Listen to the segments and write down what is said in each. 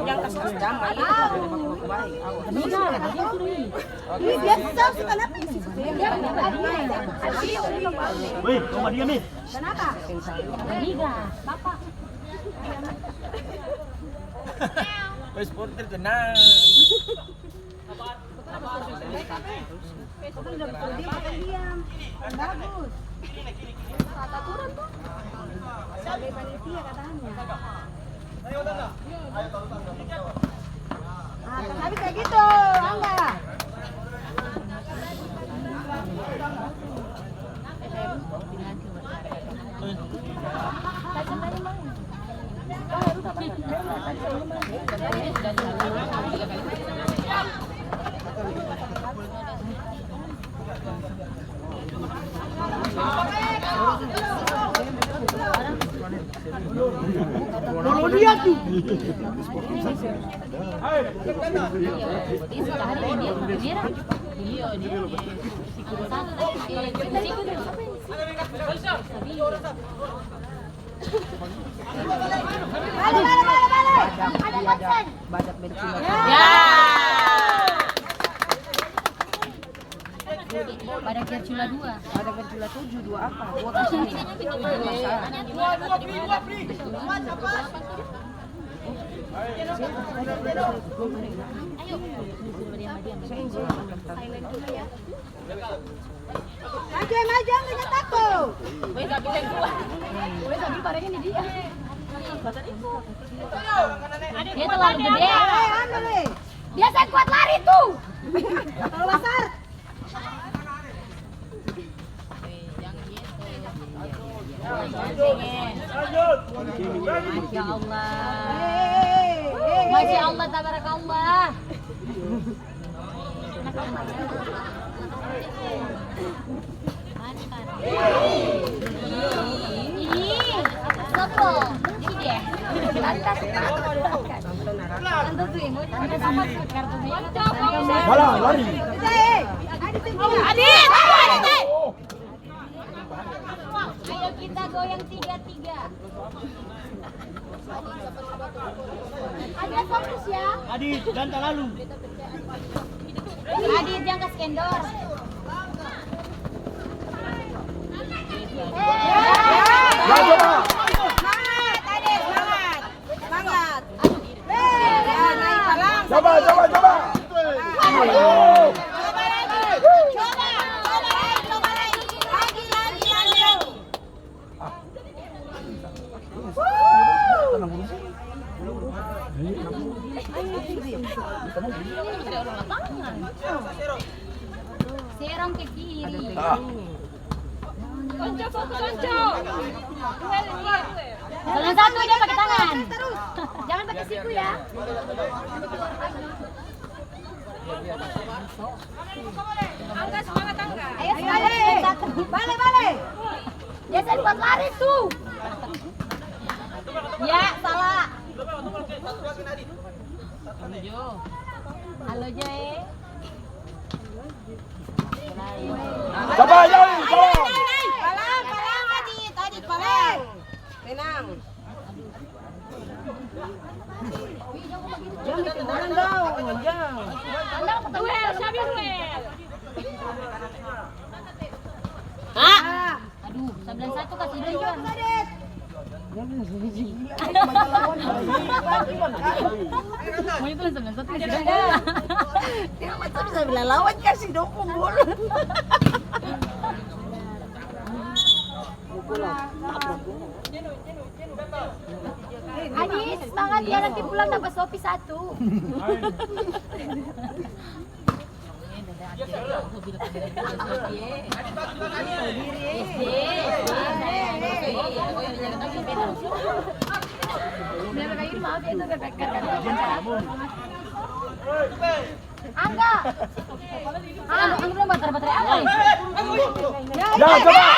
Yang kasih damai itu baik. Ini dia tahu sih kenapa sih? Wih, rumah dia nih. Kenapa? Liga, Bapak. Wes supporter tenang. Diam. Bagus. Kata turun tuh. Sampai panitia katanya. Ah, tapi kayak gitu, Angga. Lihat tuh. Badak bensin. Pada Gercula 2. Ada Gercula 7, 2 apa? 2 kasih. Maju, jangan takut. Dia terlalu gede. Dia saya kuat lari tuh. Kalau besar. Masya Allah. Masya Allah, tabarakallah. Ih, sebel. Ini dia. Lantas. Malah lari. Adit. Ayo kita goyang 3-3. Adit fokus ya. Adit, dan tak lalu. Adit jangan ke skendor. Ya, coba. Semangat, Adit, semangat. Semangat. Coba. Serong ke kiri. Konco fokus konco. Jalan satu aja pakai tangan. Jangan pakai siku ya. Angga semangat Angga. Ayo balik. Dia saya buat lari tuh. Ya, salah. Halo Joy. Coba, Joy. Palang, Adit, palang. Tenang. Jangan bikin orang dong, jangan. Duel, siapa duel? Ah. Aduh, 91 kasih dia Juan. Adit. Mau itu 91 kasih dia. Dia macam bisa bilang lawan kasih dukung bola. Adit, semangat ya nanti pulang dapat Shopee 1. Angga. Angga belum baterai apa? Ya, coba.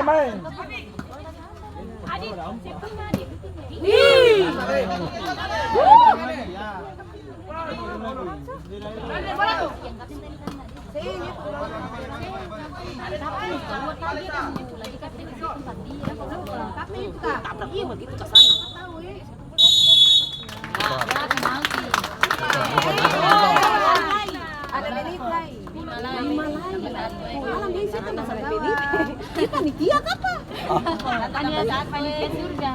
Main. Adit, siapa Adit? Ada Melita. Malam dia siapa masalah Melita? Kita nih dia apa? Katanya saat panitia surga.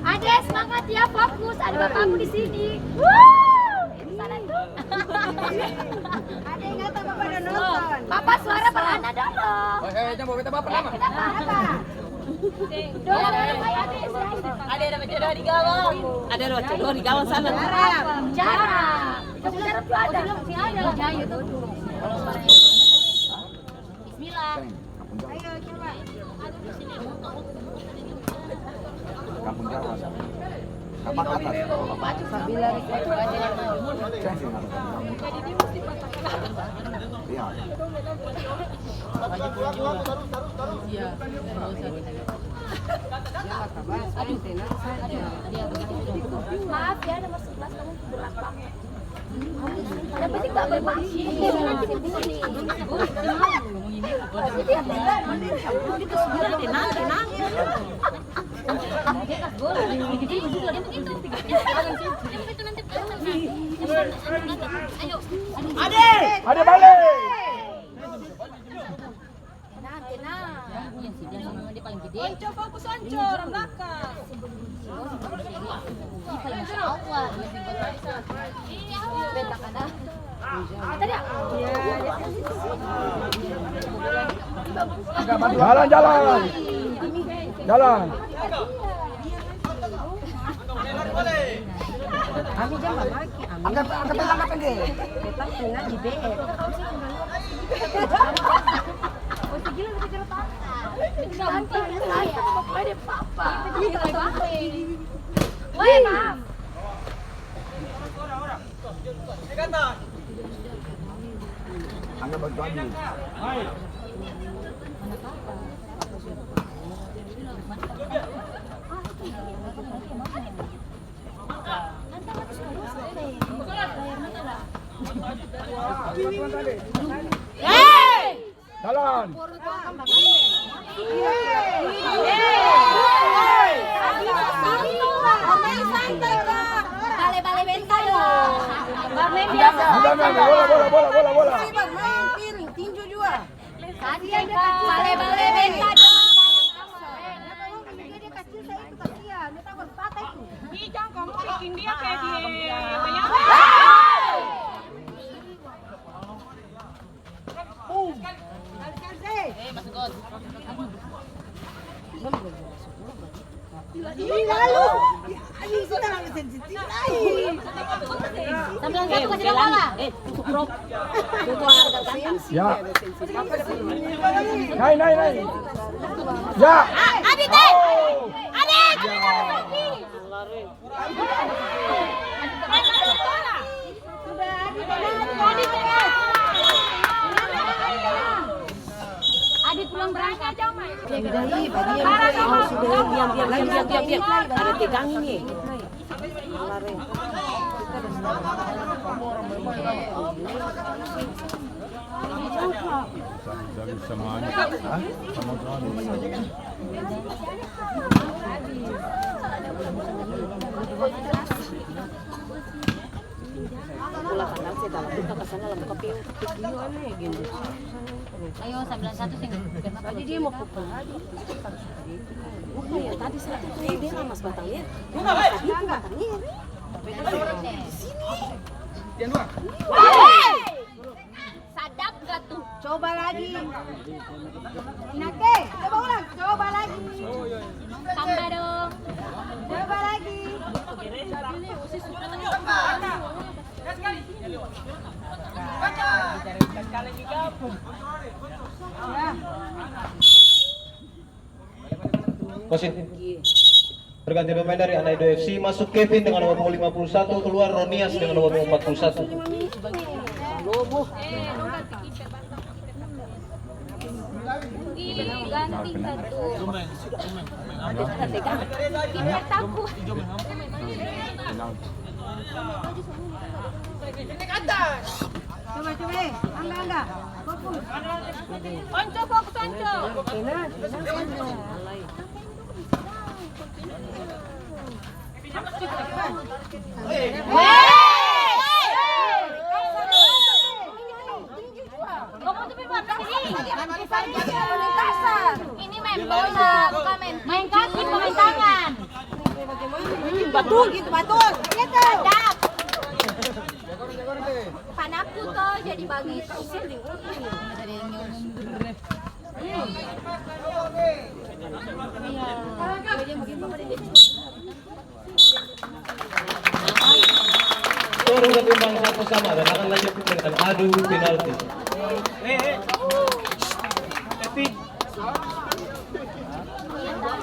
Ade semangat ya, fokus. Ada bapakmu di sini. Itu salah tuh. Ada yang kata Bapak udah nonton. Papa suara perlahan dulu. Jangan bawa bapak nama. Apa? Ada nama jodoh di gawang. Ada nama jodoh di gawang sana. Jarak. Itu jarak tuh ada. Ada. Jayu tuh. Bismillah. Ayo coba. Kampung Jawa. Kampung atas. Bila itu aja yang mau. Iya. Maaf ya, ada masuk kelas kamu berat banget. Ada penting gak bermaksi. Ada balik. Onco fokus Onco, orang belakang. Jalan. Kami jangan lagi. Angkat enggak? Tetap tengah di BF. Woi, maaf. Angkat baju lagi. Jalan. Bale-bale bentar ya. Bola. Main piring, tinju juga. Bale-bale bentar. Dia kecil saya itu kasihan. Dia takut patah itu. Ih, jangan kamu bikin dia kayak dia. Banyak. Ini sudah sensitif lagi. 91 kasih bola. Ya. Naik. Ya. Adit, Adit pulang berangkat jauh, Mai. Sudah diam. Ada tegang ini. Ayo 91 sing. Tadi dia mau pukul lagi. Bukan ya, tadi saya tuh dia lah Mas Batangnya. Enggak. Sadap gak tuh? Coba lagi. Nake, coba ulang. Coba lagi. Tambah dong. Coba lagi. Wasit. Berganti pemain dari Anaido FC, masuk Kevin dengan nomor 51, keluar Ronias dengan nomor 41. Lobo. Ganti satu. Tegang. Kiper takut. Coba. Angga. Fokus. Onco fokus Onco. Kamu tuh belakang ini. Ini main bola, bukan main kaki, main tangan. Batul gitu, batul. Hadap. Panapku tuh jadi bagi Skor sudah imbang 1-1 dan akan lanjut dengan adu penalti. Epic.